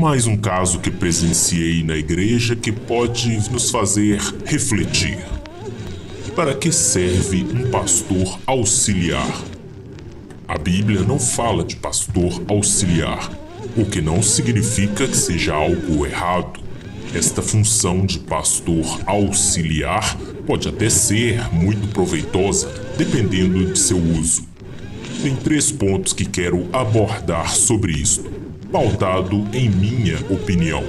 Mais um caso que presenciei na igreja que pode nos fazer refletir. Para que serve um pastor auxiliar? A Bíblia não fala de pastor auxiliar, o que não significa que seja algo errado. Esta função de pastor auxiliar pode até ser muito proveitosa, dependendo de seu uso. Tem 3 pontos que quero abordar sobre isto, pautado em minha opinião.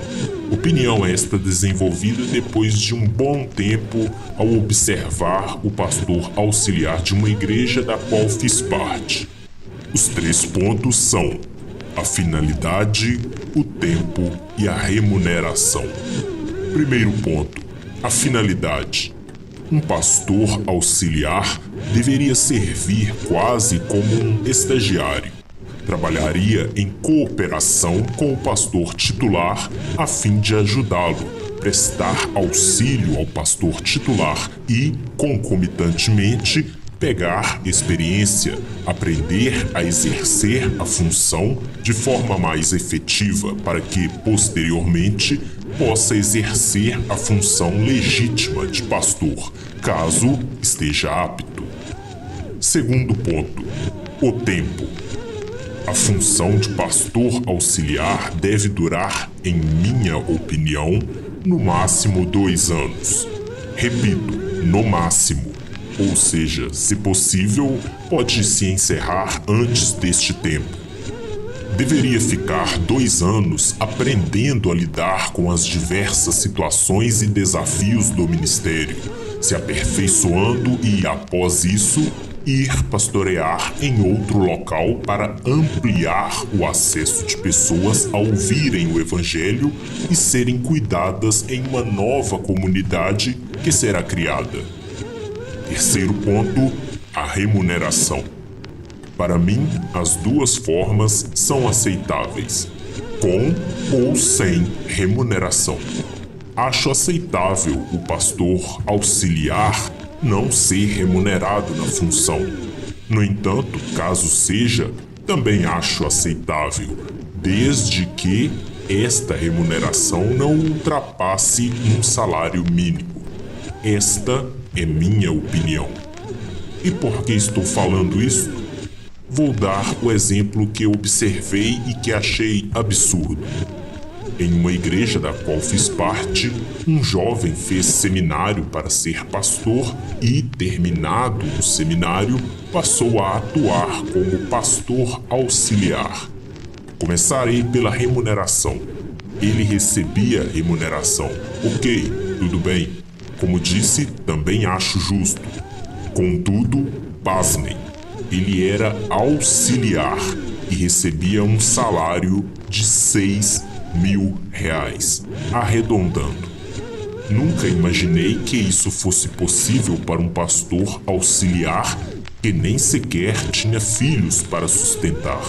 Opinião esta desenvolvida depois de um bom tempo ao observar o pastor auxiliar de uma igreja da qual fiz parte. Os 3 pontos são a finalidade, o tempo e a remuneração. Primeiro ponto, a finalidade. Um pastor auxiliar deveria servir quase como um estagiário. Trabalharia em cooperação com o pastor titular a fim de ajudá-lo, prestar auxílio ao pastor titular e, concomitantemente, pegar experiência, aprender a exercer a função de forma mais efetiva para que, posteriormente, possa exercer a função legítima de pastor, caso esteja apto. Segundo ponto, o tempo. A função de pastor auxiliar deve durar, em minha opinião, no máximo 2 anos. Repito, no máximo. Ou seja, se possível, pode se encerrar antes deste tempo. Deveria ficar 2 anos aprendendo a lidar com as diversas situações e desafios do ministério, se aperfeiçoando e, após isso, ir pastorear em outro local para ampliar o acesso de pessoas a ouvirem o Evangelho e serem cuidadas em uma nova comunidade que será criada. Terceiro ponto, a remuneração. Para mim, as 2 formas são aceitáveis, com ou sem remuneração. Acho aceitável o pastor auxiliar não ser remunerado na função. No entanto, caso seja, também acho aceitável, desde que esta remuneração não ultrapasse um salário mínimo. Esta é minha opinião. E por que estou falando isso? Vou dar o exemplo que observei e que achei absurdo. Em uma igreja da qual fiz parte, um jovem fez seminário para ser pastor e, terminado o seminário, passou a atuar como pastor auxiliar. Começarei pela remuneração. Ele recebia remuneração. Ok, tudo bem. Como disse, também acho justo. Contudo, pasmem, ele era auxiliar e recebia um salário de R$6.000, arredondando. Nunca imaginei que isso fosse possível para um pastor auxiliar que nem sequer tinha filhos para sustentar.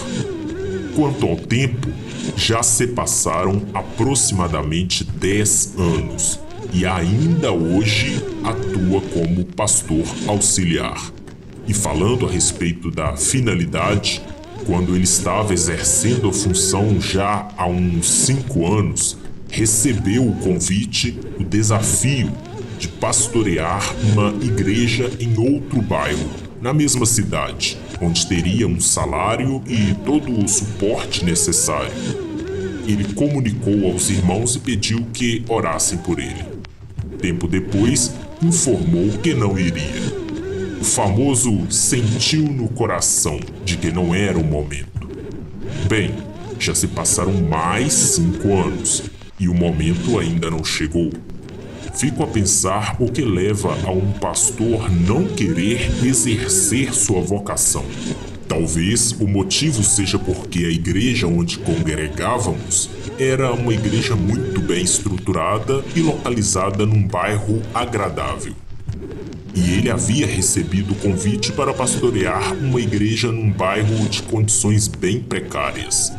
Quanto ao tempo, já se passaram aproximadamente 10 anos. E ainda hoje atua como pastor auxiliar. E falando a respeito da finalidade, quando ele estava exercendo a função já há uns 5 anos, recebeu o convite, o desafio de pastorear uma igreja em outro bairro, na mesma cidade, onde teria um salário e todo o suporte necessário. Ele comunicou aos irmãos e pediu que orassem por ele. Tempo depois, informou que não iria. O famoso sentiu no coração de que não era o momento. Bem, já se passaram mais 5 anos e o momento ainda não chegou. Fico a pensar o que leva a um pastor não querer exercer sua vocação. Talvez o motivo seja porque a igreja onde congregávamos era uma igreja muito bem estruturada e localizada num bairro agradável. E ele havia recebido o convite para pastorear uma igreja num bairro de condições bem precárias.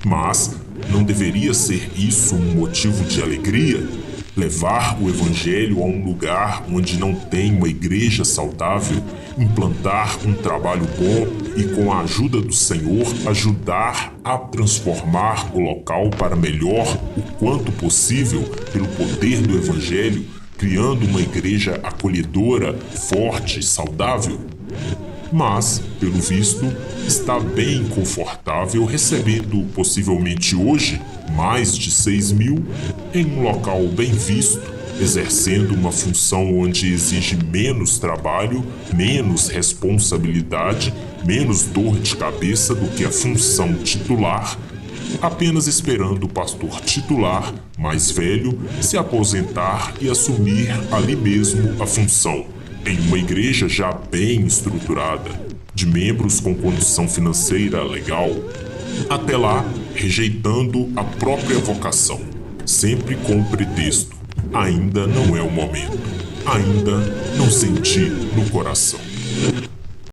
Mas não deveria ser isso um motivo de alegria? levar o evangelho a um lugar onde não tem uma igreja saudável, implantar um trabalho bom e, com a ajuda do Senhor, ajudar a transformar o local para melhor o quanto possível pelo poder do evangelho, criando uma igreja acolhedora, forte, saudável. Mas, pelo visto, está bem confortável recebendo possivelmente hoje mais de 6.000 em um local bem visto, exercendo uma função onde exige menos trabalho, menos responsabilidade, menos dor de cabeça do que a função titular, apenas esperando o pastor titular, mais velho, se aposentar e assumir ali mesmo a função, em uma igreja já bem estruturada, de membros com condição financeira legal. Até lá, rejeitando a própria vocação, sempre com o pretexto: ainda não é o momento, ainda não senti no coração.